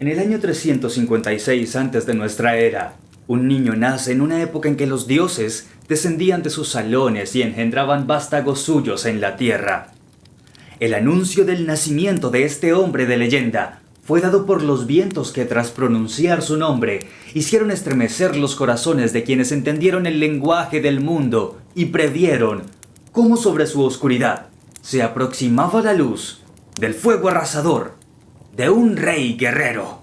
En el año 356 antes de nuestra era, un niño nace en una época en que los dioses descendían de sus salones y engendraban vástagos suyos en la tierra. El anuncio del nacimiento de este hombre de leyenda fue dado por los vientos que, tras pronunciar su nombre, hicieron estremecer los corazones de quienes entendieron el lenguaje del mundo y previeron cómo sobre su oscuridad se aproximaba la luz del fuego arrasador de un rey guerrero.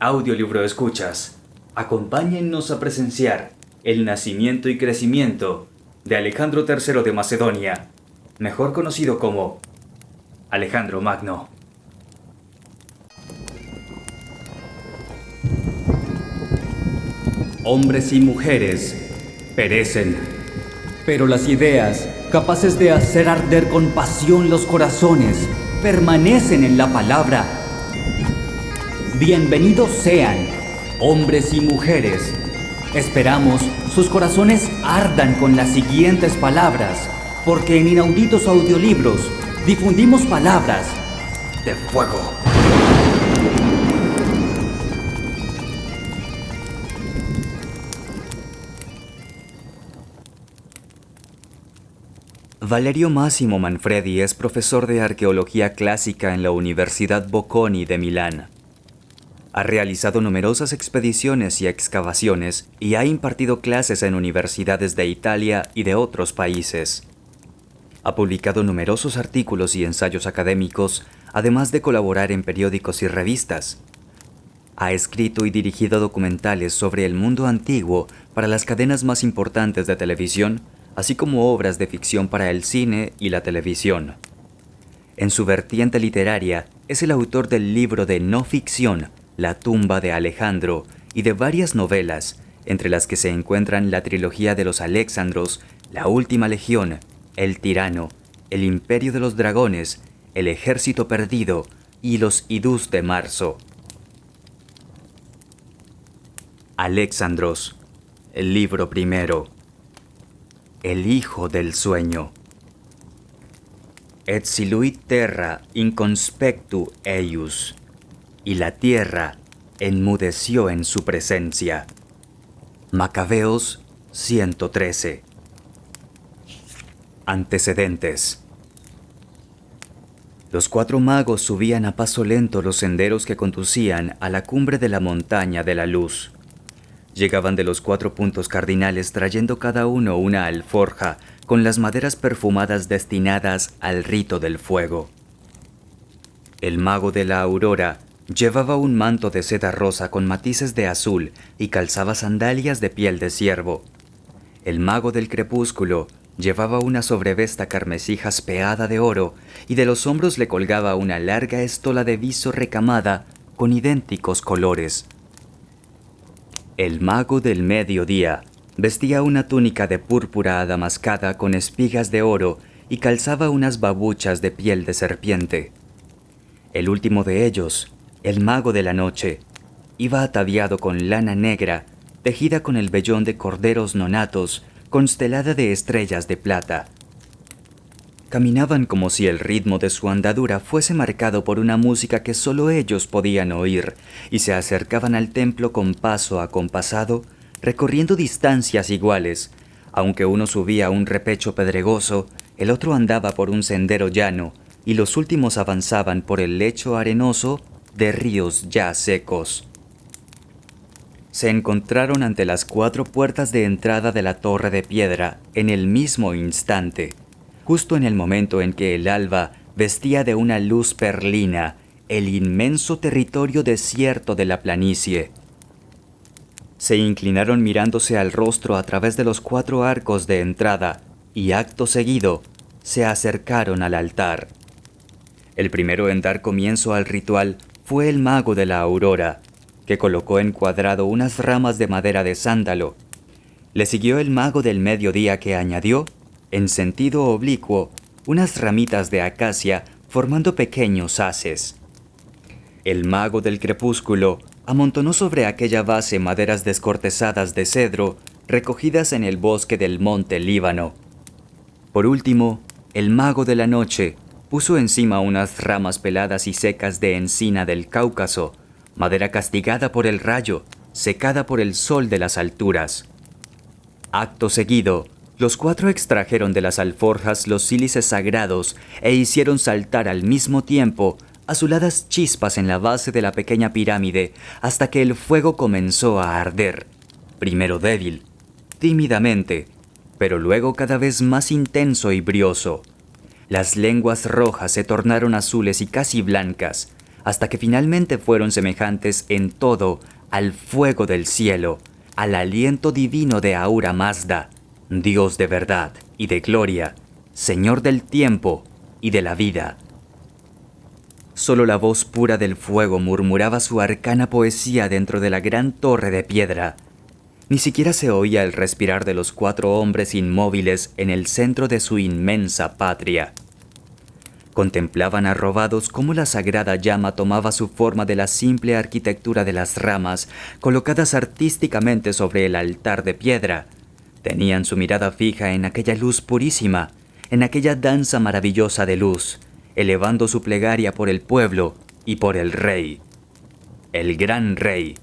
Audiolibro escuchas, acompáñennos a presenciar el nacimiento y crecimiento de Alejandro III de Macedonia, mejor conocido como Alejandro Magno. Hombres y mujeres perecen, pero las ideas, capaces de hacer arder con pasión los corazones, permanecen en la palabra. Bienvenidos sean, hombres y mujeres. Esperamos sus corazones ardan con las siguientes palabras, porque en Inauditos Audiolibros difundimos palabras de fuego. Valerio Massimo Manfredi es profesor de arqueología clásica en la Universidad Bocconi de Milán. Ha realizado numerosas expediciones y excavaciones y ha impartido clases en universidades de Italia y de otros países. Ha publicado numerosos artículos y ensayos académicos, además de colaborar en periódicos y revistas. Ha escrito y dirigido documentales sobre el mundo antiguo para las cadenas más importantes de televisión, así como obras de ficción para el cine y la televisión. En su vertiente literaria, es el autor del libro de no ficción, La tumba de Alejandro, y de varias novelas, entre las que se encuentran la trilogía de los Alexandros, La última legión, El tirano, El imperio de los dragones, El ejército perdido y Los idus de marzo. Alexandros, el libro primero. El hijo del sueño. Et siluit terra inconspectu eius. Y la tierra enmudeció en su presencia. Macabeos 113. Antecedentes. Los 4 magos subían a paso lento los senderos que conducían a la cumbre de la montaña de la luz. Llegaban de los 4 puntos cardinales trayendo cada uno una alforja con las maderas perfumadas destinadas al rito del fuego. El mago de la aurora llevaba un manto de seda rosa con matices de azul y calzaba sandalias de piel de ciervo. El mago del crepúsculo llevaba una sobrevesta carmesí jaspeada de oro y de los hombros le colgaba una larga estola de viso recamada con idénticos colores. El mago del mediodía vestía una túnica de púrpura adamascada con espigas de oro y calzaba unas babuchas de piel de serpiente. El último de ellos, el mago de la noche, iba ataviado con lana negra, tejida con el vellón de corderos nonatos, constelada de estrellas de plata. Caminaban como si el ritmo de su andadura fuese marcado por una música que solo ellos podían oír, y se acercaban al templo con paso acompasado, recorriendo distancias iguales. Aunque uno subía un repecho pedregoso, el otro andaba por un sendero llano, y los últimos avanzaban por el lecho arenoso de ríos ya secos. Se encontraron ante las 4 puertas de entrada de la torre de piedra en el mismo instante, justo en el momento en que el alba vestía de una luz perlina el inmenso territorio desierto de la planicie. Se inclinaron mirándose al rostro a través de los 4 arcos de entrada y acto seguido se acercaron al altar. El primero en dar comienzo al ritual fue el mago de la aurora, que colocó encuadrado unas ramas de madera de sándalo. Le siguió el mago del mediodía, que añadió, en sentido oblicuo, unas ramitas de acacia formando pequeños haces. El mago del crepúsculo amontonó sobre aquella base maderas descortezadas de cedro recogidas en el bosque del monte Líbano. Por último, el mago de la noche Puso encima unas ramas peladas y secas de encina del Cáucaso, madera castigada por el rayo, secada por el sol de las alturas. Acto seguido, los 4 extrajeron de las alforjas los sílices sagrados e hicieron saltar al mismo tiempo azuladas chispas en la base de la pequeña pirámide hasta que el fuego comenzó a arder, primero débil, tímidamente, pero luego cada vez más intenso y brioso. Las lenguas rojas se tornaron azules y casi blancas, hasta que finalmente fueron semejantes en todo al fuego del cielo, al aliento divino de Ahura Mazda, Dios de verdad y de gloria, Señor del tiempo y de la vida. Solo la voz pura del fuego murmuraba su arcana poesía dentro de la gran torre de piedra. Ni siquiera se oía el respirar de los 4 hombres inmóviles en el centro de su inmensa patria. Contemplaban arrobados cómo la sagrada llama tomaba su forma de la simple arquitectura de las ramas colocadas artísticamente sobre el altar de piedra. Tenían su mirada fija en aquella luz purísima, en aquella danza maravillosa de luz, elevando su plegaria por el pueblo y por el rey. El gran rey,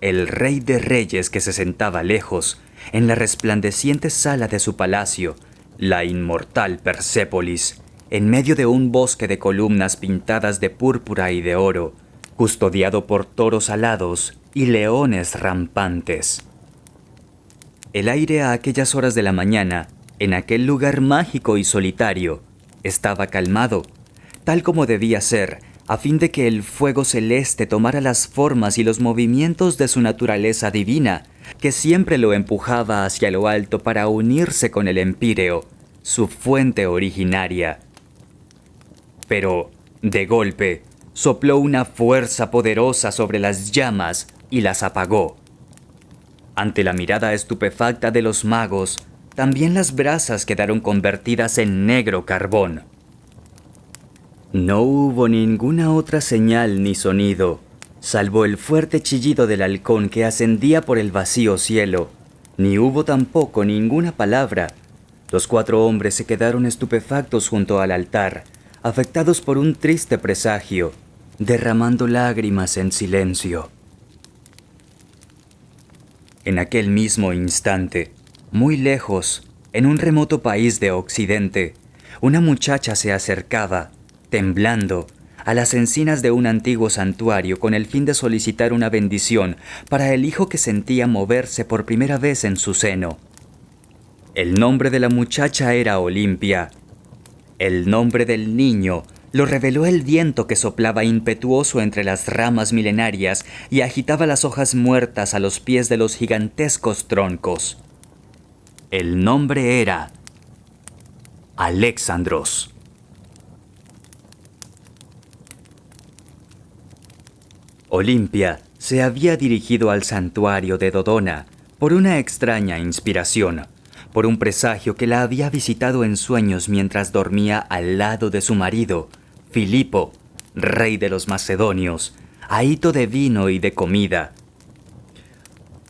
el rey de reyes que se sentaba lejos, en la resplandeciente sala de su palacio, la inmortal Persépolis, en medio de un bosque de columnas pintadas de púrpura y de oro, custodiado por toros alados y leones rampantes. El aire a aquellas horas de la mañana, en aquel lugar mágico y solitario, estaba calmado, tal como debía ser, a fin de que el fuego celeste tomara las formas y los movimientos de su naturaleza divina, que siempre lo empujaba hacia lo alto para unirse con el empíreo, su fuente originaria. Pero, de golpe, sopló una fuerza poderosa sobre las llamas y las apagó. Ante la mirada estupefacta de los magos, también las brasas quedaron convertidas en negro carbón. No hubo ninguna otra señal ni sonido, salvo el fuerte chillido del halcón que ascendía por el vacío cielo, ni hubo tampoco ninguna palabra. Los 4 hombres se quedaron estupefactos junto al altar, afectados por un triste presagio, derramando lágrimas en silencio. En aquel mismo instante, muy lejos, en un remoto país de Occidente, una muchacha se acercaba, temblando, a las encinas de un antiguo santuario con el fin de solicitar una bendición para el hijo que sentía moverse por primera vez en su seno. El nombre de la muchacha era Olimpia. El nombre del niño lo reveló el viento que soplaba impetuoso entre las ramas milenarias y agitaba las hojas muertas a los pies de los gigantescos troncos. El nombre era Alexandros. Olimpia se había dirigido al santuario de Dodona por una extraña inspiración, por un presagio que la había visitado en sueños mientras dormía al lado de su marido, Filipo, rey de los macedonios, ahito de vino y de comida.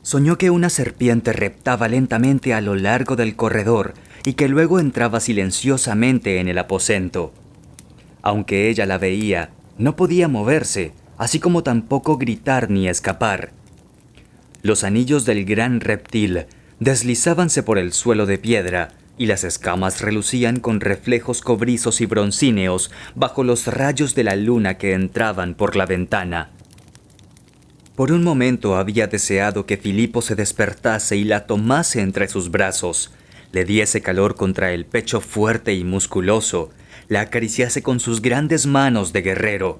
Soñó que una serpiente reptaba lentamente a lo largo del corredor y que luego entraba silenciosamente en el aposento. Aunque ella la veía, no podía moverse, así como tampoco gritar ni escapar. Los anillos del gran reptil deslizábanse por el suelo de piedra y las escamas relucían con reflejos cobrizos y broncíneos bajo los rayos de la luna que entraban por la ventana. Por un momento había deseado que Filipo se despertase y la tomase entre sus brazos, le diese calor contra el pecho fuerte y musculoso, la acariciase con sus grandes manos de guerrero,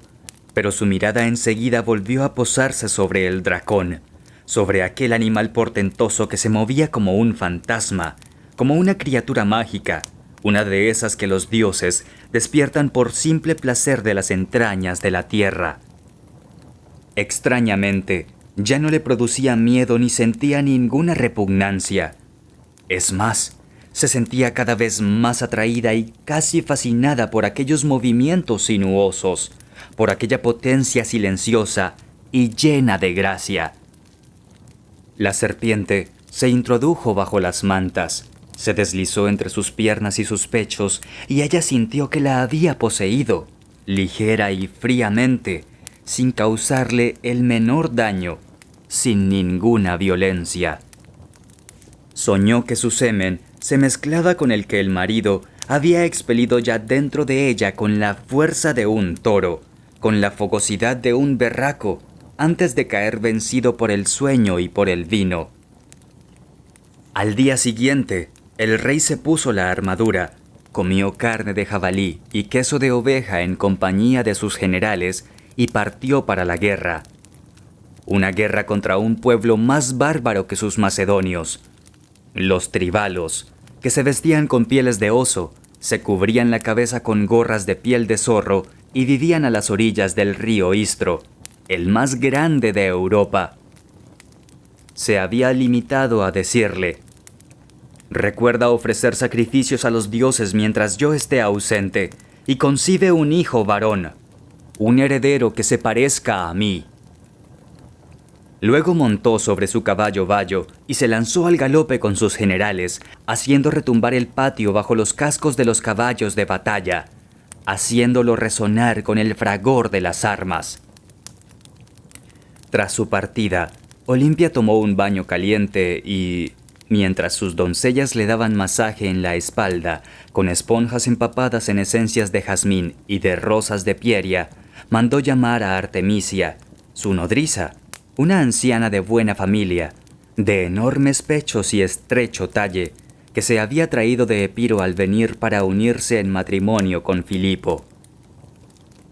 pero su mirada enseguida volvió a posarse sobre el dracón, sobre aquel animal portentoso que se movía como un fantasma, como una criatura mágica, una de esas que los dioses despiertan por simple placer de las entrañas de la tierra. Extrañamente, ya no le producía miedo ni sentía ninguna repugnancia. Es más, se sentía cada vez más atraída y casi fascinada por aquellos movimientos sinuosos, por aquella potencia silenciosa y llena de gracia. La serpiente se introdujo bajo las mantas, Se deslizó entre sus piernas y sus pechos, y ella sintió que la había poseído, ligera y fríamente, sin causarle el menor daño, sin ninguna violencia. Soñó que su semen se mezclaba con el que el marido había expelido ya dentro de ella con la fuerza de un toro, con la fogosidad de un berraco, antes de caer vencido por el sueño y por el vino. Al día siguiente, el rey se puso la armadura, comió carne de jabalí y queso de oveja en compañía de sus generales y partió para la guerra. Una guerra contra un pueblo más bárbaro que sus macedonios. Los tribalos, que se vestían con pieles de oso, se cubrían la cabeza con gorras de piel de zorro y vivían a las orillas del río Istro, el más grande de Europa. Se había limitado a decirle: «Recuerda ofrecer sacrificios a los dioses mientras yo esté ausente, y concibe un hijo varón, un heredero que se parezca a mí». Luego montó sobre su caballo bayo y se lanzó al galope con sus generales, haciendo retumbar el patio bajo los cascos de los caballos de batalla, haciéndolo resonar con el fragor de las armas. Tras su partida, Olimpia tomó un baño caliente y, mientras sus doncellas le daban masaje en la espalda, con esponjas empapadas en esencias de jazmín y de rosas de Pieria, mandó llamar a Artemisia, su nodriza, una anciana de buena familia, de enormes pechos y estrecho talle, que se había traído de Epiro al venir para unirse en matrimonio con Filipo.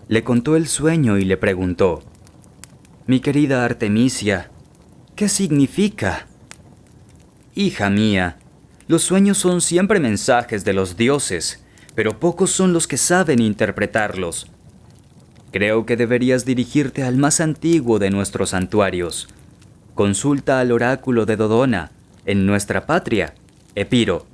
Le contó el sueño y le preguntó: «Mi querida Artemisia, ¿qué significa?». «Hija mía, los sueños son siempre mensajes de los dioses, pero pocos son los que saben interpretarlos. Creo que deberías dirigirte al más antiguo de nuestros santuarios. Consulta al oráculo de Dodona, en nuestra patria, Epiro.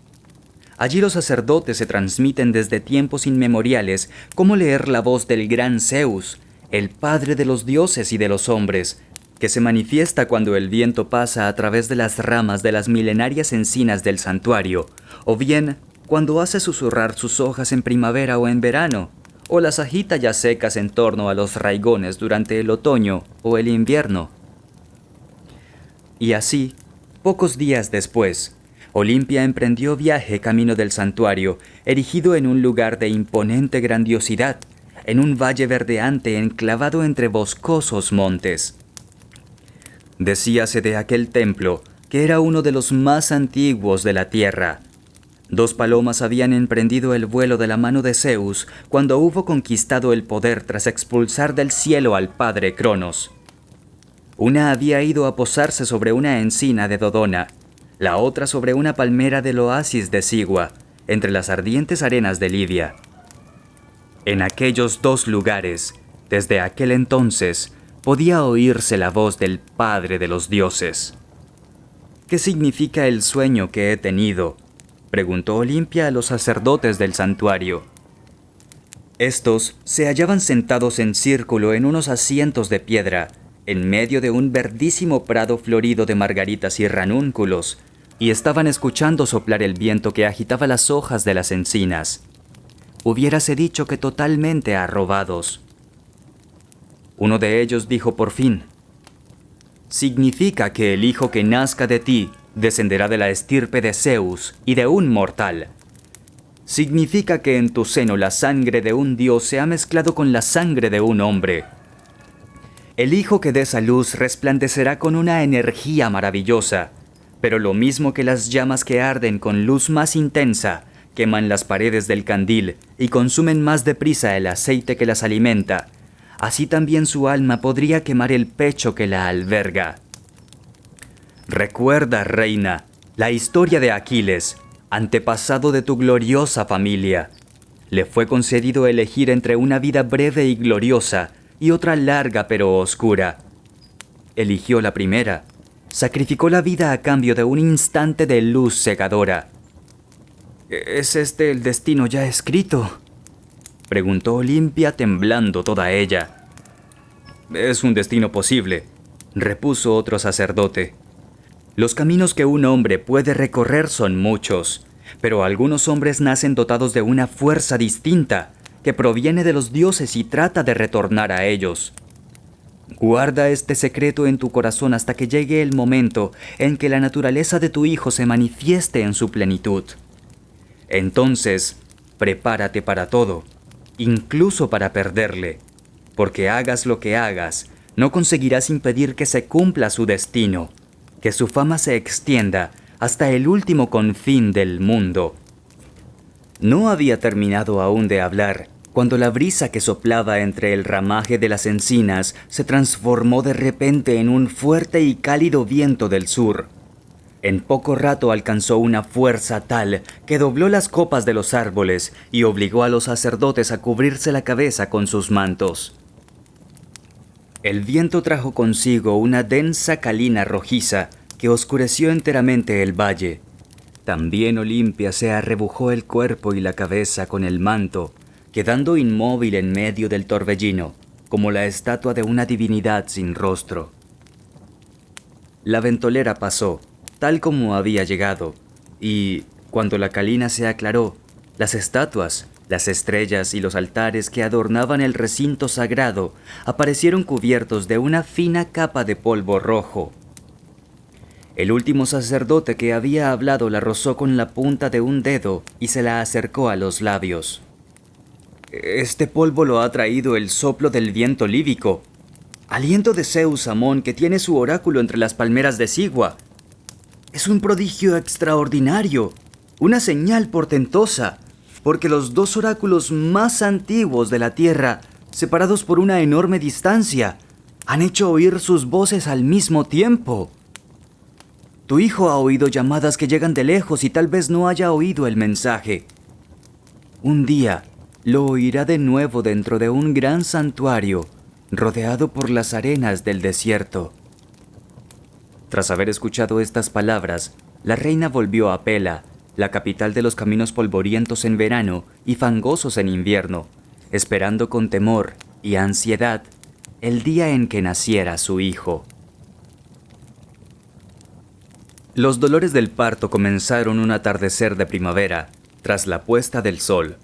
Allí los sacerdotes se transmiten desde tiempos inmemoriales cómo leer la voz del gran Zeus, el padre de los dioses y de los hombres, que se manifiesta cuando el viento pasa a través de las ramas de las milenarias encinas del santuario, o bien cuando hace susurrar sus hojas en primavera o en verano, o las agita ya secas en torno a los raigones durante el otoño o el invierno». Y así, pocos días después, Olimpia emprendió viaje camino del santuario, erigido en un lugar de imponente grandiosidad, en un valle verdeante enclavado entre boscosos montes. Decíase de aquel templo que era uno de los más antiguos de la tierra. 2 palomas habían emprendido el vuelo de la mano de Zeus cuando hubo conquistado el poder tras expulsar del cielo al padre Cronos. Una había ido a posarse sobre una encina de Dodona, la otra sobre una palmera del oasis de Sigua, entre las ardientes arenas de Libia. En aquellos 2 lugares, desde aquel entonces, podía oírse la voz del Padre de los dioses. «¿Qué significa el sueño que he tenido?», preguntó Olimpia a los sacerdotes del santuario. Estos se hallaban sentados en círculo en unos asientos de piedra, en medio de un verdísimo prado florido de margaritas y ranúnculos, y estaban escuchando soplar el viento que agitaba las hojas de las encinas. Hubiérase dicho que totalmente arrobados. Uno de ellos dijo por fin: «Significa que el hijo que nazca de ti descenderá de la estirpe de Zeus y de un mortal. Significa que en tu seno la sangre de un dios se ha mezclado con la sangre de un hombre. El hijo que des a luz resplandecerá con una energía maravillosa, pero lo mismo que las llamas que arden con luz más intensa, queman las paredes del candil y consumen más deprisa el aceite que las alimenta, así también su alma podría quemar el pecho que la alberga. Recuerda, reina, la historia de Aquiles, antepasado de tu gloriosa familia. Le fue concedido elegir entre una vida breve y gloriosa y otra larga pero oscura. Eligió la primera. Sacrificó la vida a cambio de un instante de luz cegadora. ¿Es este el destino ya escrito?, preguntó Olimpia, temblando toda ella. «Es un destino posible», repuso otro sacerdote. «Los caminos que un hombre puede recorrer son muchos, Pero algunos hombres nacen dotados de una fuerza distinta, que proviene de los dioses y trata de retornar a ellos. Guarda este secreto en tu corazón hasta que llegue el momento en que la naturaleza de tu hijo se manifieste en su plenitud. Entonces, prepárate para todo, incluso para perderle, porque hagas lo que hagas, no conseguirás impedir que se cumpla su destino, que su fama se extienda hasta el último confín del mundo. No había terminado aún de hablar, cuando la brisa que soplaba entre el ramaje de las encinas se transformó de repente en un fuerte y cálido viento del sur. En poco rato alcanzó una fuerza tal que dobló las copas de los árboles y obligó a los sacerdotes a cubrirse la cabeza con sus mantos. El viento trajo consigo una densa calina rojiza que oscureció enteramente el valle. También Olimpia se arrebujó el cuerpo y la cabeza con el manto, quedando inmóvil en medio del torbellino, como la estatua de una divinidad sin rostro. La ventolera pasó, tal como había llegado, y, cuando la calina se aclaró, las estatuas, las estrellas y los altares que adornaban el recinto sagrado aparecieron cubiertos de una fina capa de polvo rojo. El último sacerdote que había hablado la rozó con la punta de un dedo y se la acercó a los labios. «Este polvo lo ha traído el soplo del viento lívico, aliento de Zeus Amón, que tiene su oráculo entre las palmeras de Sigua. Es un prodigio extraordinario, una señal portentosa, porque los dos oráculos más antiguos de la tierra, separados por una enorme distancia, han hecho oír sus voces al mismo tiempo. Tu hijo ha oído llamadas que llegan de lejos y tal vez no haya oído el mensaje. Un día lo oirá de nuevo dentro de un gran santuario, rodeado por las arenas del desierto». Tras haber escuchado estas palabras, la reina volvió a Pela, la capital de los caminos polvorientos en verano y fangosos en invierno, esperando con temor y ansiedad el día en que naciera su hijo. Los dolores del parto comenzaron un atardecer de primavera, tras la puesta del sol.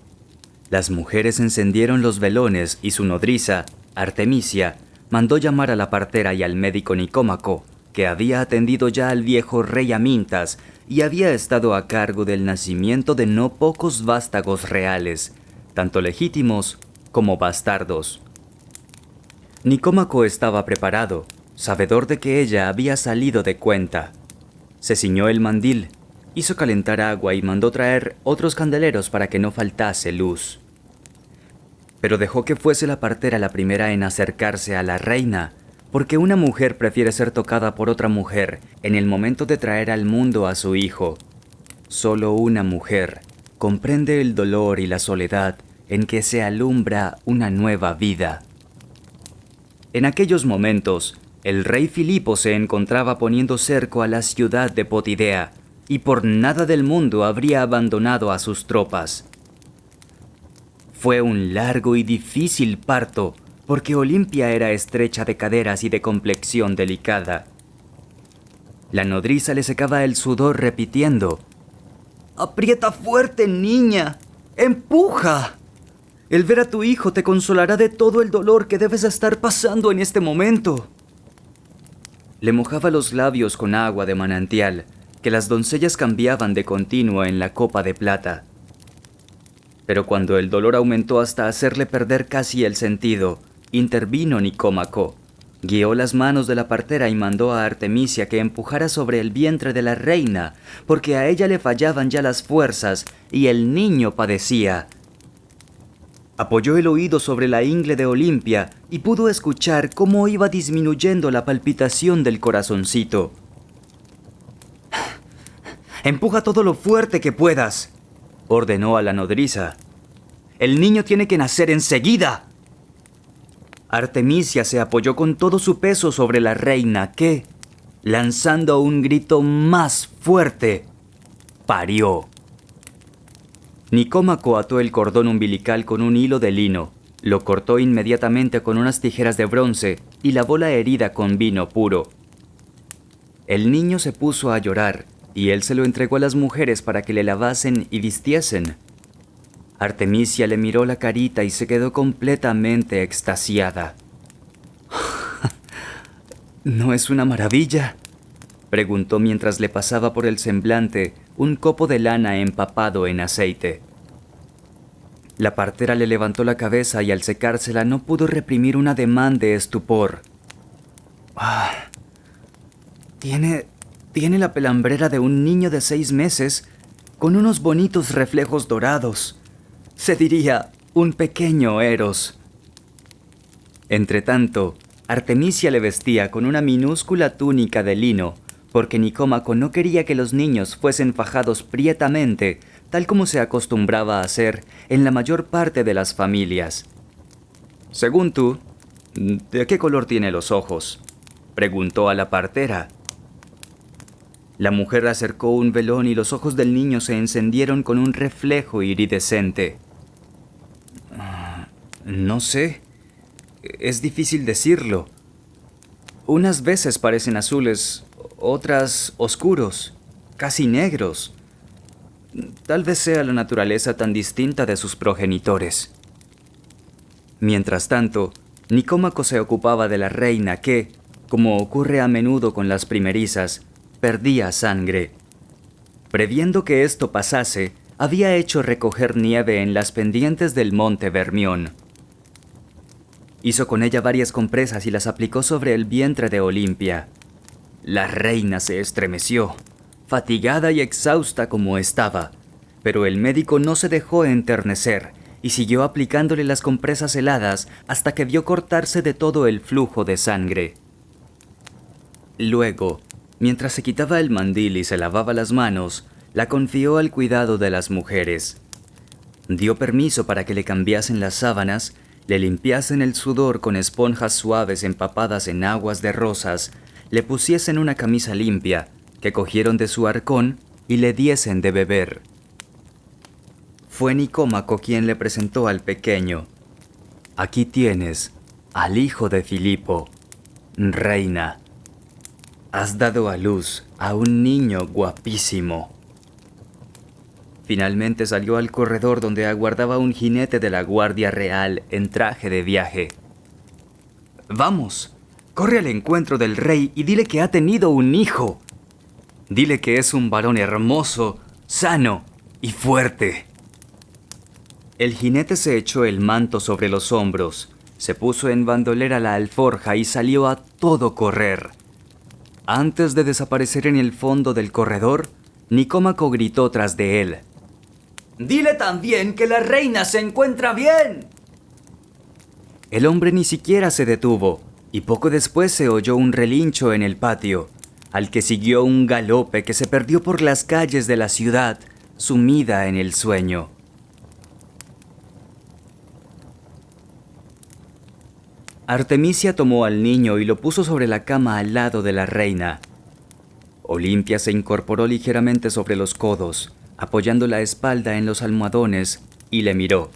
Las mujeres encendieron los velones y su nodriza, Artemisia, mandó llamar a la partera y al médico Nicómaco, que había atendido ya al viejo rey Amintas y había estado a cargo del nacimiento de no pocos vástagos reales, tanto legítimos como bastardos. Nicómaco estaba preparado, sabedor de que ella había salido de cuenta. Se ciñó el mandil, hizo calentar agua y mandó traer otros candeleros para que no faltase luz. Pero dejó que fuese la partera la primera en acercarse a la reina, porque una mujer prefiere ser tocada por otra mujer en el momento de traer al mundo a su hijo. Solo una mujer comprende el dolor y la soledad en que se alumbra una nueva vida. En aquellos momentos, el rey Filipo se encontraba poniendo cerco a la ciudad de Potidea, y por nada del mundo habría abandonado a sus tropas. Fue un largo y difícil parto, porque Olimpia era estrecha de caderas y de complexión delicada. La nodriza le secaba el sudor repitiendo: «Aprieta fuerte, niña, empuja. El ver a tu hijo te consolará de todo el dolor que debes estar pasando en este momento». Le mojaba los labios con agua de manantial, que las doncellas cambiaban de continuo en la copa de plata. Pero cuando el dolor aumentó hasta hacerle perder casi el sentido, intervino Nicómaco, guió las manos de la partera y mandó a Artemisia que empujara sobre el vientre de la reina, porque a ella le fallaban ya las fuerzas y el niño padecía. Apoyó el oído sobre la ingle de Olimpia y pudo escuchar cómo iba disminuyendo la palpitación del corazoncito. «Empuja todo lo fuerte que puedas», ordenó a la nodriza. «El niño tiene que nacer enseguida». Artemisia se apoyó con todo su peso sobre la reina que, lanzando un grito más fuerte, parió. Nicómaco ató el cordón umbilical con un hilo de lino, lo cortó inmediatamente con unas tijeras de bronce y lavó la herida con vino puro. El niño se puso a llorar y él se lo entregó a las mujeres para que le lavasen y vistiesen. Artemisia le miró la carita y se quedó completamente extasiada. ¿No es una maravilla?, preguntó mientras le pasaba por el semblante un copo de lana empapado en aceite. La partera le levantó la cabeza y al secársela no pudo reprimir un ademán de estupor. Tiene la pelambrera de un niño de 6 meses con unos bonitos reflejos dorados. Se diría un pequeño Eros. Entretanto, Artemisia le vestía con una minúscula túnica de lino, porque Nicómaco no quería que los niños fuesen fajados prietamente, tal como se acostumbraba a hacer en la mayor parte de las familias. Según tú, ¿de qué color tiene los ojos?, preguntó a la partera. La mujer acercó un velón y los ojos del niño se encendieron con un reflejo iridescente. No sé, es difícil decirlo. Unas veces parecen azules, otras oscuros, casi negros. Tal vez sea la naturaleza tan distinta de sus progenitores. Mientras tanto, Nicómaco se ocupaba de la reina que, como ocurre a menudo con las primerizas, perdía sangre. Previendo que esto pasase, había hecho recoger nieve en las pendientes del monte Vermión. Hizo con ella varias compresas y las aplicó sobre el vientre de Olimpia. La reina se estremeció, fatigada y exhausta como estaba, pero el médico no se dejó enternecer y siguió aplicándole las compresas heladas hasta que vio cortarse de todo el flujo de sangre. Luego, mientras se quitaba el mandil y se lavaba las manos, la confió al cuidado de las mujeres. Dio permiso para que le cambiasen las sábanas, le limpiasen el sudor con esponjas suaves empapadas en aguas de rosas, le pusiesen una camisa limpia, que cogieron de su arcón y le diesen de beber. Fue Nicómaco quien le presentó al pequeño. Aquí tienes al hijo de Filipo, reina. Has dado a luz a un niño guapísimo. Finalmente salió al corredor donde aguardaba un jinete de la Guardia Real en traje de viaje. Vamos, corre al encuentro del rey y dile que ha tenido un hijo. Dile que es un varón hermoso, sano y fuerte. El jinete se echó el manto sobre los hombros, se puso en bandolera la alforja y salió a todo correr. Antes de desaparecer en el fondo del corredor, Nicómaco gritó tras de él. ¡Dile también que la reina se encuentra bien! El hombre ni siquiera se detuvo, y poco después se oyó un relincho en el patio, al que siguió un galope que se perdió por las calles de la ciudad, sumida en el sueño. Artemisia tomó al niño y lo puso sobre la cama al lado de la reina. Olimpia se incorporó ligeramente sobre los codos, apoyando la espalda en los almohadones, y le miró.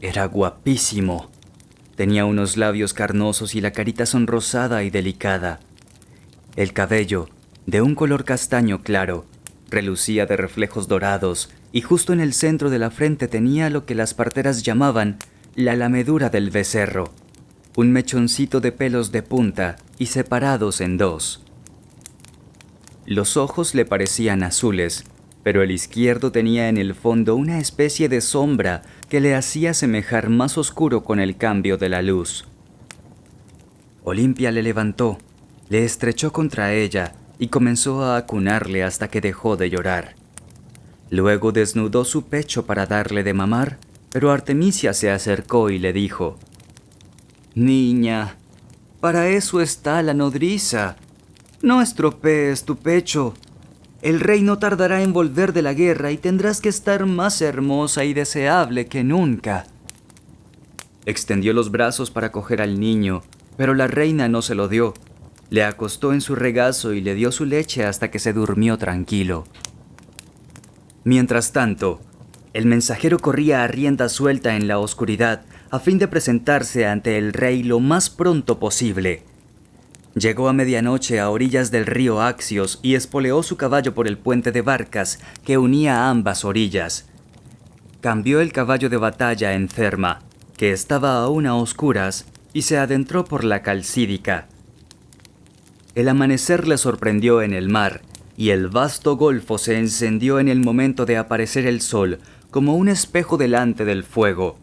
Era guapísimo. Tenía unos labios carnosos y la carita sonrosada y delicada. El cabello, de un color castaño claro, relucía de reflejos dorados, y justo en el centro de la frente tenía lo que las parteras llamaban la lamedura del becerro, un mechoncito de pelos de punta y separados en dos. Los ojos le parecían azules, pero el izquierdo tenía en el fondo una especie de sombra que le hacía semejar más oscuro con el cambio de la luz. Olimpia le levantó, le estrechó contra ella y comenzó a acunarle hasta que dejó de llorar. Luego desnudó su pecho para darle de mamar, pero Artemisia se acercó y le dijo: «Niña, para eso está la nodriza. No estropees tu pecho. El rey no tardará en volver de la guerra y tendrás que estar más hermosa y deseable que nunca». Extendió los brazos para coger al niño, pero la reina no se lo dio. Le acostó en su regazo y le dio su leche hasta que se durmió tranquilo. Mientras tanto, el mensajero corría a rienda suelta en la oscuridad a fin de presentarse ante el rey lo más pronto posible. Llegó a medianoche a orillas del río Axios y espoleó su caballo por el puente de barcas que unía ambas orillas. Cambió el caballo de batalla en Therma, que estaba aún a oscuras, y se adentró por la Calcídica. El amanecer le sorprendió en el mar, y el vasto golfo se encendió en el momento de aparecer el sol como un espejo delante del fuego.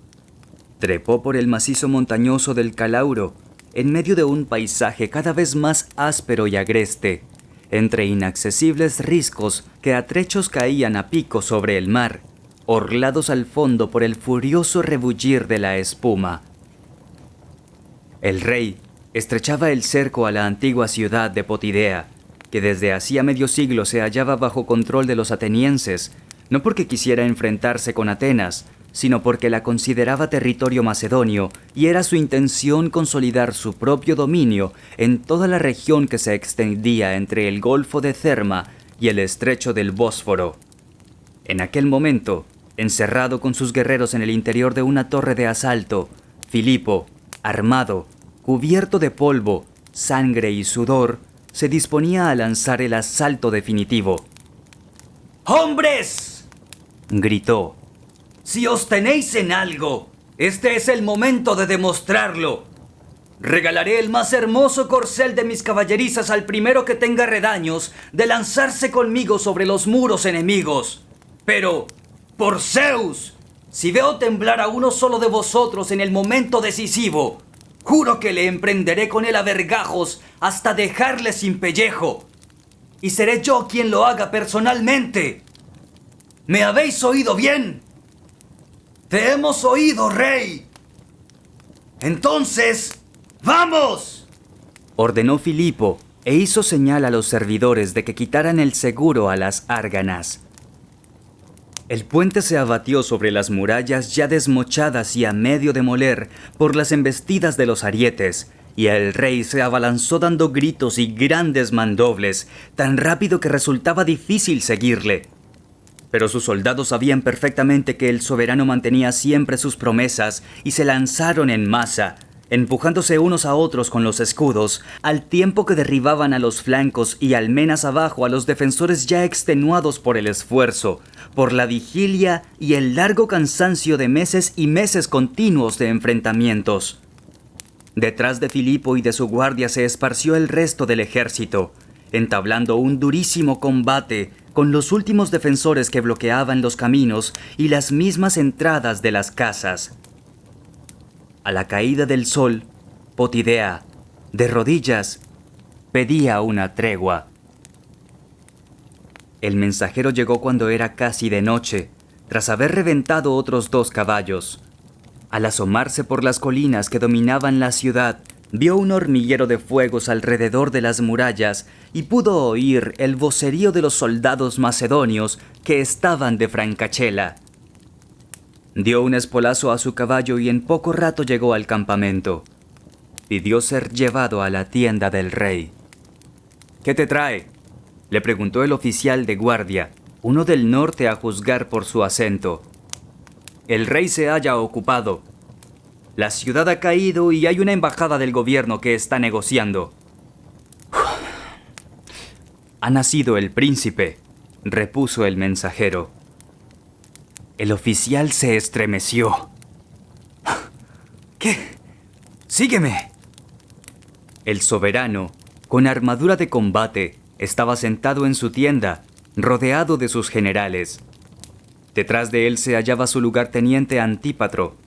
Trepó por el macizo montañoso del Calauro, en medio de un paisaje cada vez más áspero y agreste, entre inaccesibles riscos que a trechos caían a pico sobre el mar, orlados al fondo por el furioso rebullir de la espuma. El rey estrechaba el cerco a la antigua ciudad de Potidea, que desde hacía medio siglo se hallaba bajo control de los atenienses, no porque quisiera enfrentarse con Atenas, sino porque la consideraba territorio macedonio y era su intención consolidar su propio dominio en toda la región que se extendía entre el Golfo de Therma y el estrecho del Bósforo. En aquel momento, encerrado con sus guerreros en el interior de una torre de asalto, Filipo, armado, cubierto de polvo, sangre y sudor, se disponía a lanzar el asalto definitivo. ¡Hombres!, gritó. Si os tenéis en algo, este es el momento de demostrarlo. Regalaré el más hermoso corcel de mis caballerizas al primero que tenga redaños de lanzarse conmigo sobre los muros enemigos. Pero, por Zeus, si veo temblar a uno solo de vosotros en el momento decisivo, juro que le emprenderé con él a vergajos hasta dejarle sin pellejo. Y seré yo quien lo haga personalmente. ¿Me habéis oído bien? ¡Te hemos oído, rey! Entonces, ¡vamos!, ordenó Filipo e hizo señal a los servidores de que quitaran el seguro a las árganas. El puente se abatió sobre las murallas ya desmochadas y a medio demoler por las embestidas de los arietes, y el rey se abalanzó dando gritos y grandes mandobles, tan rápido que resultaba difícil seguirle. Pero sus soldados sabían perfectamente que el soberano mantenía siempre sus promesas y se lanzaron en masa, empujándose unos a otros con los escudos, al tiempo que derribaban a los flancos y almenas abajo a los defensores ya extenuados por el esfuerzo, por la vigilia y el largo cansancio de meses y meses continuos de enfrentamientos. Detrás de Filipo y de su guardia se esparció el resto del ejército, entablando un durísimo combate con los últimos defensores que bloqueaban los caminos y las mismas entradas de las casas. A la caída del sol, Potidea, de rodillas, pedía una tregua. El mensajero llegó cuando era casi de noche, tras haber reventado otros 2 caballos. Al asomarse por las colinas que dominaban la ciudad, vio un hormiguero de fuegos alrededor de las murallas y pudo oír el vocerío de los soldados macedonios que estaban de Francachela. Dio un espolazo a su caballo y en poco rato llegó al campamento. Pidió ser llevado a la tienda del rey. «¿Qué te trae?», le preguntó el oficial de guardia, uno del norte a juzgar por su acento. «El rey se halla ocupado. La ciudad ha caído y hay una embajada del gobierno que está negociando». «Ha nacido el príncipe», repuso el mensajero. El oficial se estremeció. «¿Qué? Sígueme». El soberano, con armadura de combate, estaba sentado en su tienda, rodeado de sus generales. Detrás de él se hallaba su lugarteniente Antípatro.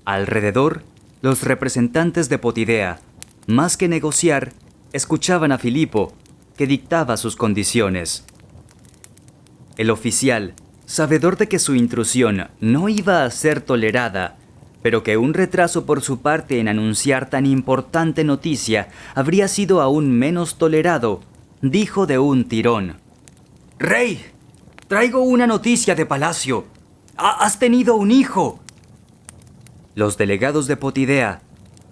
Alrededor, los representantes de Potidea, más que negociar, escuchaban a Filipo, que dictaba sus condiciones. El oficial, sabedor de que su intrusión no iba a ser tolerada, pero que un retraso por su parte en anunciar tan importante noticia habría sido aún menos tolerado, dijo de un tirón: «Rey, traigo una noticia de palacio. Has tenido un hijo». Los delegados de Potidea,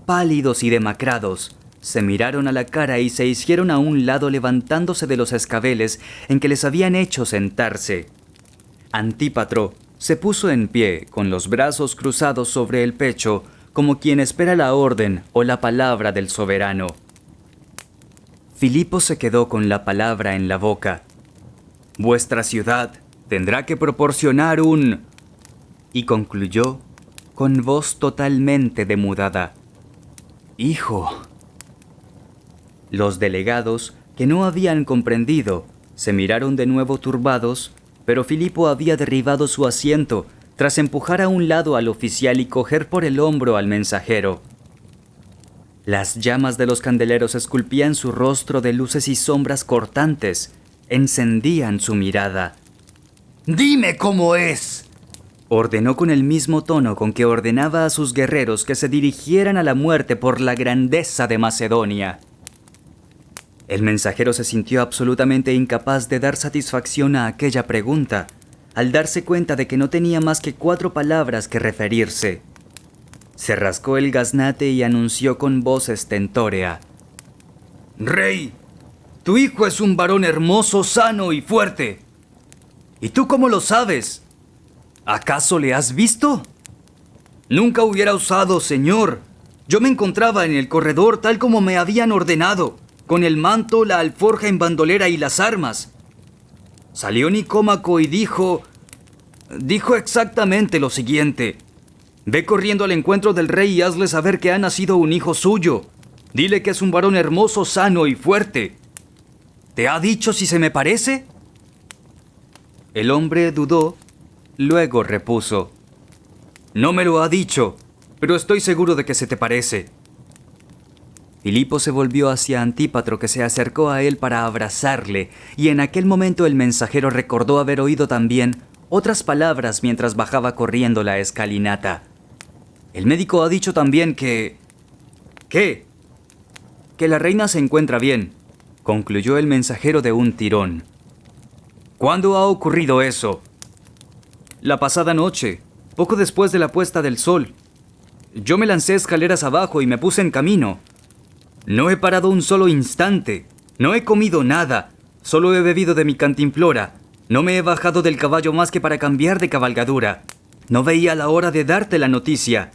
pálidos y demacrados, se miraron a la cara y se hicieron a un lado levantándose de los escabeles en que les habían hecho sentarse. Antípatro se puso en pie con los brazos cruzados sobre el pecho como quien espera la orden o la palabra del soberano. Filipo se quedó con la palabra en la boca. Vuestra ciudad tendrá que proporcionar un... Y concluyó con voz totalmente demudada. Hijo. Los delegados, que no habían comprendido, se miraron de nuevo turbados, pero Filipo había derribado su asiento tras empujar a un lado al oficial y coger por el hombro al mensajero. Las llamas de los candeleros esculpían su rostro de luces y sombras cortantes, encendían su mirada. ¡Dime cómo es!, ordenó con el mismo tono con que ordenaba a sus guerreros que se dirigieran a la muerte por la grandeza de Macedonia. El mensajero se sintió absolutamente incapaz de dar satisfacción a aquella pregunta, al darse cuenta de que no tenía más que 4 palabras que referirse. Se rascó el gaznate y anunció con voz estentórea: Rey, tu hijo es un varón hermoso, sano y fuerte. ¿Y tú cómo lo sabes? ¿Acaso le has visto? Nunca hubiera osado, señor. Yo me encontraba en el corredor tal como me habían ordenado, con el manto, la alforja en bandolera y las armas. Salió Nicómaco y dijo exactamente lo siguiente: ve corriendo al encuentro del rey y hazle saber que ha nacido un hijo suyo. Dile que es un varón hermoso, sano y fuerte. ¿Te ha dicho si se me parece? El hombre dudó, luego repuso: no me lo ha dicho, pero estoy seguro de que se te parece. Filipo se volvió hacia Antípatro, que se acercó a él para abrazarle, y en aquel momento el mensajero recordó haber oído también otras palabras mientras bajaba corriendo la escalinata. El médico ha dicho también que... ¿Qué? Que la reina se encuentra bien, concluyó el mensajero de un tirón. ¿Cuándo ha ocurrido eso? La pasada noche, poco después de la puesta del sol. Yo me lancé escaleras abajo y me puse en camino. No he parado un solo instante. No he comido nada. Solo he bebido de mi cantimplora. No me he bajado del caballo más que para cambiar de cabalgadura. No veía la hora de darte la noticia.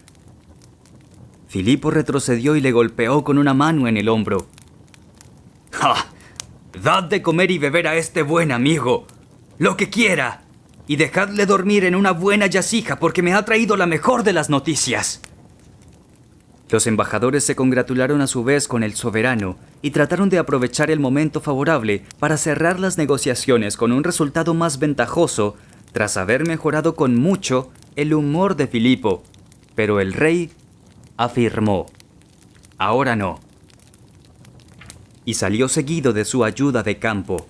Filipo retrocedió y le golpeó con una mano en el hombro. ¡Ja! Dad de comer y beber a este buen amigo, lo que quiera, y dejadle dormir en una buena yacija porque me ha traído la mejor de las noticias. Los embajadores se congratularon a su vez con el soberano y trataron de aprovechar el momento favorable para cerrar las negociaciones con un resultado más ventajoso, tras haber mejorado con mucho el humor de Filipo. Pero el rey afirmó: ahora no. Y salió seguido de su ayuda de campo.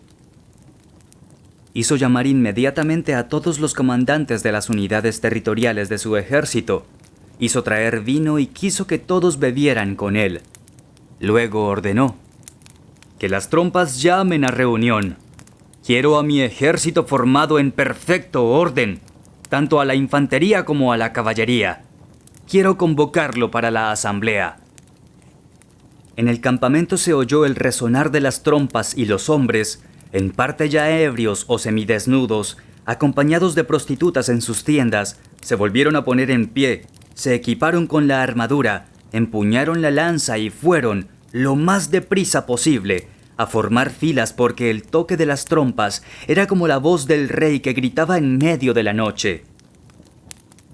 Hizo llamar inmediatamente a todos los comandantes de las unidades territoriales de su ejército. Hizo traer vino y quiso que todos bebieran con él. Luego ordenó: que las trompas llamen a reunión. Quiero a mi ejército formado en perfecto orden, tanto a la infantería como a la caballería. Quiero convocarlo para la asamblea. En el campamento se oyó el resonar de las trompas y los hombres, en parte ya ebrios o semidesnudos, acompañados de prostitutas en sus tiendas, se volvieron a poner en pie, se equiparon con la armadura, empuñaron la lanza y fueron, lo más deprisa posible, a formar filas porque el toque de las trompas era como la voz del rey que gritaba en medio de la noche.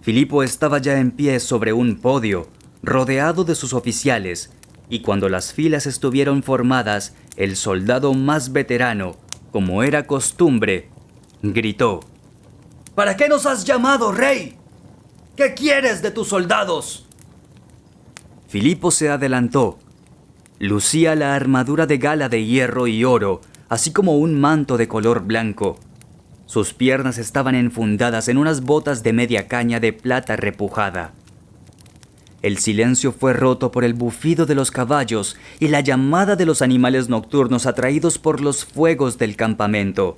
Filipo estaba ya en pie sobre un podio, rodeado de sus oficiales, y cuando las filas estuvieron formadas, el soldado más veterano, como era costumbre, gritó: ¿Para qué nos has llamado, rey? ¿Qué quieres de tus soldados? Filipo se adelantó. Lucía la armadura de gala de hierro y oro, así como un manto de color blanco. Sus piernas estaban enfundadas en unas botas de media caña de plata repujada. El silencio fue roto por el bufido de los caballos y la llamada de los animales nocturnos atraídos por los fuegos del campamento.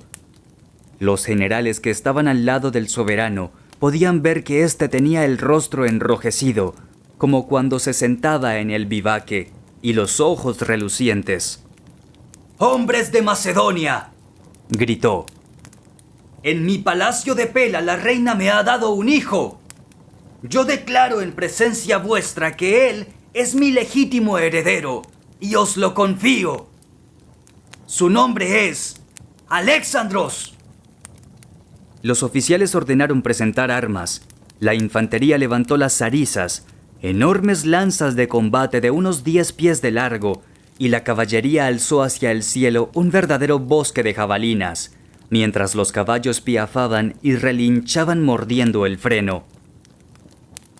Los generales que estaban al lado del soberano podían ver que éste tenía el rostro enrojecido, como cuando se sentaba en el vivaque, y los ojos relucientes. ¡Hombres de Macedonia!, gritó. En mi palacio de Pela la reina me ha dado un hijo. Yo declaro en presencia vuestra que él es mi legítimo heredero, y os lo confío. Su nombre es Alexandros. Los oficiales ordenaron presentar armas. La infantería levantó las zarizas, enormes lanzas de combate de unos 10 pies de largo, y la caballería alzó hacia el cielo un verdadero bosque de jabalinas, mientras los caballos piafaban y relinchaban mordiendo el freno.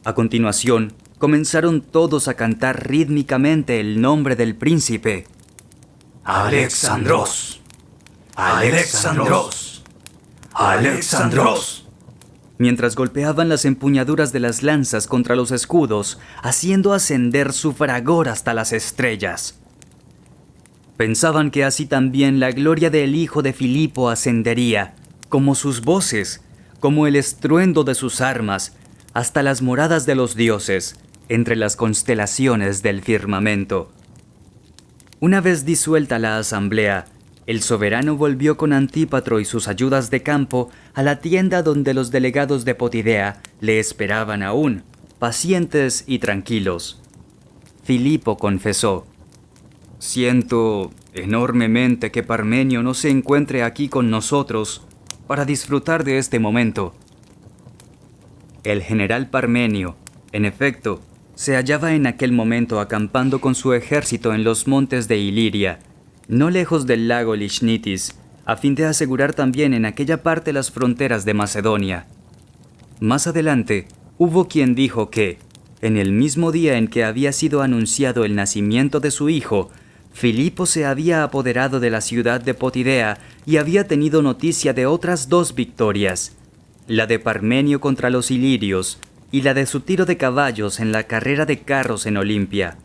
A continuación, comenzaron todos a cantar rítmicamente el nombre del príncipe. Alexandros. Alexandros. Alexandros. Mientras golpeaban las empuñaduras de las lanzas contra los escudos, haciendo ascender su fragor hasta las estrellas. Pensaban que así también la gloria del hijo de Filipo ascendería, como sus voces, como el estruendo de sus armas, hasta las moradas de los dioses, entre las constelaciones del firmamento. Una vez disuelta la asamblea, el soberano volvió con Antípatro y sus ayudas de campo a la tienda donde los delegados de Potidea le esperaban aún, pacientes y tranquilos. Filipo confesó: «Siento enormemente que Parmenio no se encuentre aquí con nosotros para disfrutar de este momento». El general Parmenio, en efecto, se hallaba en aquel momento acampando con su ejército en los montes de Iliria, no lejos del lago Lichnitis, a fin de asegurar también en aquella parte las fronteras de Macedonia. Más adelante, hubo quien dijo que, en el mismo día en que había sido anunciado el nacimiento de su hijo, Filipo se había apoderado de la ciudad de Potidea y había tenido noticia de otras 2 victorias, la de Parmenio contra los ilirios y la de su tiro de caballos en la carrera de carros en Olimpia.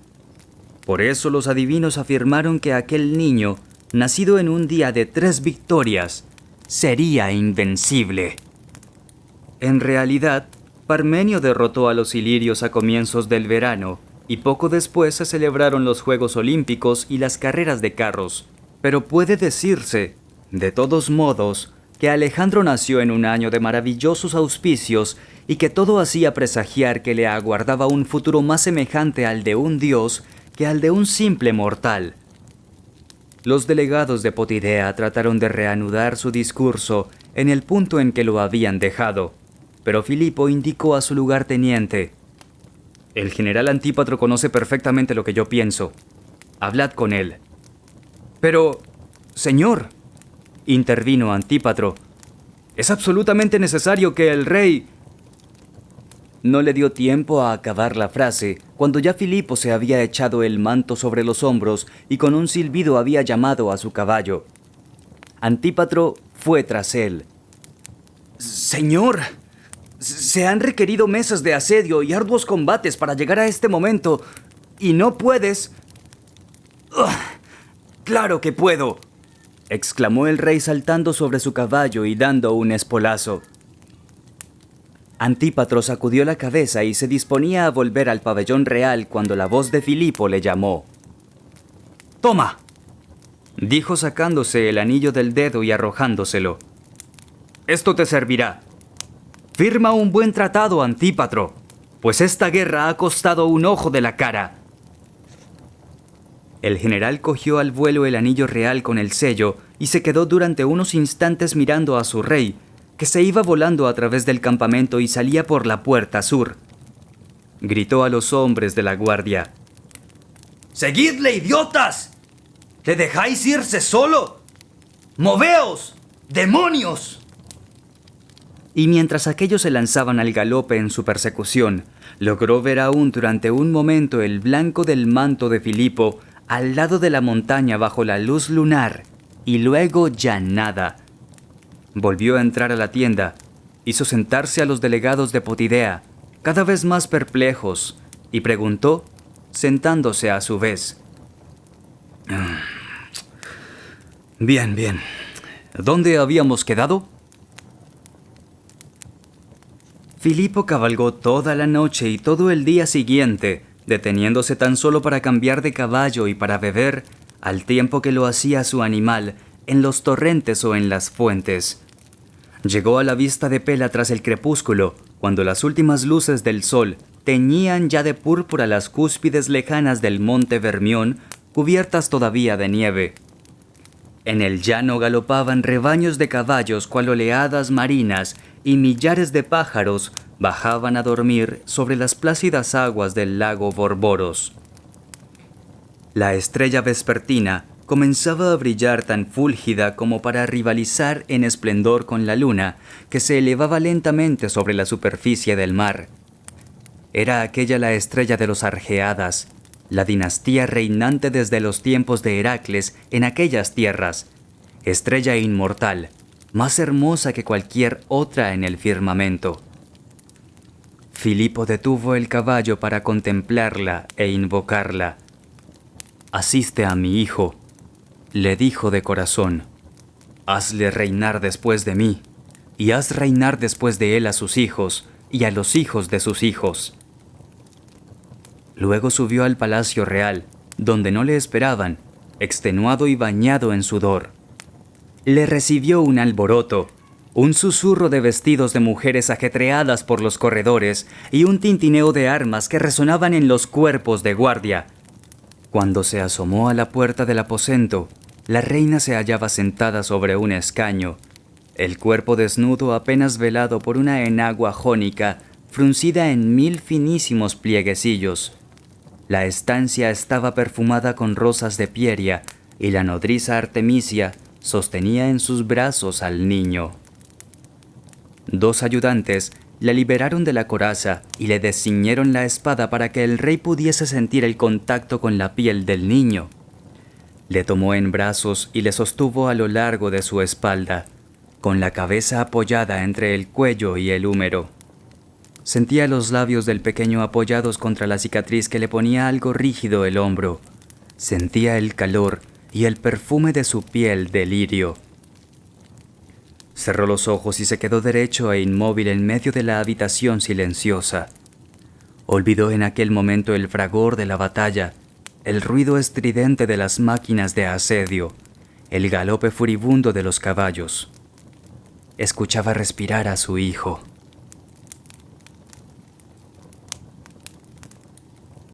Por eso los adivinos afirmaron que aquel niño, nacido en un día de 3 victorias, sería invencible. En realidad, Parmenio derrotó a los ilirios a comienzos del verano, y poco después se celebraron los Juegos Olímpicos y las carreras de carros. Pero puede decirse, de todos modos, que Alejandro nació en un año de maravillosos auspicios y que todo hacía presagiar que le aguardaba un futuro más semejante al de un dios que al de un simple mortal. Los delegados de Potidea trataron de reanudar su discurso en el punto en que lo habían dejado, pero Filipo indicó a su lugarteniente: «El general Antípatro conoce perfectamente lo que yo pienso. Hablad con él». «Pero, señor», intervino Antípatro, «es absolutamente necesario que el rey...». No le dio tiempo a acabar la frase, cuando ya Filipo se había echado el manto sobre los hombros y con un silbido había llamado a su caballo. Antípatro fue tras él. «Señor, se han requerido meses de asedio y arduos combates para llegar a este momento, y no puedes...». «Claro que puedo», exclamó el rey saltando sobre su caballo y dando un espolazo. Antípatro sacudió la cabeza y se disponía a volver al pabellón real cuando la voz de Filipo le llamó. «Toma», dijo sacándose el anillo del dedo y arrojándoselo. «Esto te servirá. Firma un buen tratado, Antípatro, pues esta guerra ha costado un ojo de la cara». El general cogió al vuelo el anillo real con el sello y se quedó durante unos instantes mirando a su rey, que se iba volando a través del campamento y salía por la puerta sur. Gritó a los hombres de la guardia: ¡Seguidle, idiotas! ¿Le dejáis irse solo? ¡Moveos, demonios! Y mientras aquellos se lanzaban al galope en su persecución, logró ver aún durante un momento el blanco del manto de Filipo al lado de la montaña bajo la luz lunar, y luego ya nada. Volvió a entrar a la tienda, hizo sentarse a los delegados de Potidea, cada vez más perplejos, y preguntó, sentándose a su vez: Bien. ¿Dónde habíamos quedado? Filipo cabalgó toda la noche y todo el día siguiente, deteniéndose tan solo para cambiar de caballo y para beber, al tiempo que lo hacía su animal, en los torrentes o en las fuentes. Llegó a la vista de Pela tras el crepúsculo, cuando las últimas luces del sol teñían ya de púrpura las cúspides lejanas del monte Vermión, cubiertas todavía de nieve. En el llano galopaban rebaños de caballos cual oleadas marinas y millares de pájaros bajaban a dormir sobre las plácidas aguas del lago Borboros. La estrella vespertina comenzaba a brillar tan fúlgida como para rivalizar en esplendor con la luna que se elevaba lentamente sobre la superficie del mar. Era aquella la estrella de los Argeadas, la dinastía reinante desde los tiempos de Heracles en aquellas tierras, estrella inmortal, más hermosa que cualquier otra en el firmamento. Filipo detuvo el caballo para contemplarla e invocarla. «Asiste a mi hijo», le dijo de corazón. «Hazle reinar después de mí, y haz reinar después de él a sus hijos y a los hijos de sus hijos». Luego subió al palacio real, donde no le esperaban, extenuado y bañado en sudor. Le recibió un alboroto, un susurro de vestidos de mujeres ajetreadas por los corredores y un tintineo de armas que resonaban en los cuerpos de guardia. Cuando se asomó a la puerta del aposento, la reina se hallaba sentada sobre un escaño, el cuerpo desnudo apenas velado por una enagua jónica fruncida en 1000 finísimos plieguecillos. La estancia estaba perfumada con rosas de Pieria y la nodriza Artemisia sostenía en sus brazos al niño. 2 ayudantes la liberaron de la coraza y le desciñeron la espada para que el rey pudiese sentir el contacto con la piel del niño. Le tomó en brazos y le sostuvo a lo largo de su espalda, con la cabeza apoyada entre el cuello y el húmero. Sentía los labios del pequeño apoyados contra la cicatriz que le ponía algo rígido el hombro. Sentía el calor y el perfume de su piel de lirio. Cerró los ojos y se quedó derecho e inmóvil en medio de la habitación silenciosa. Olvidó en aquel momento el fragor de la batalla, el ruido estridente de las máquinas de asedio, el galope furibundo de los caballos. Escuchaba respirar a su hijo.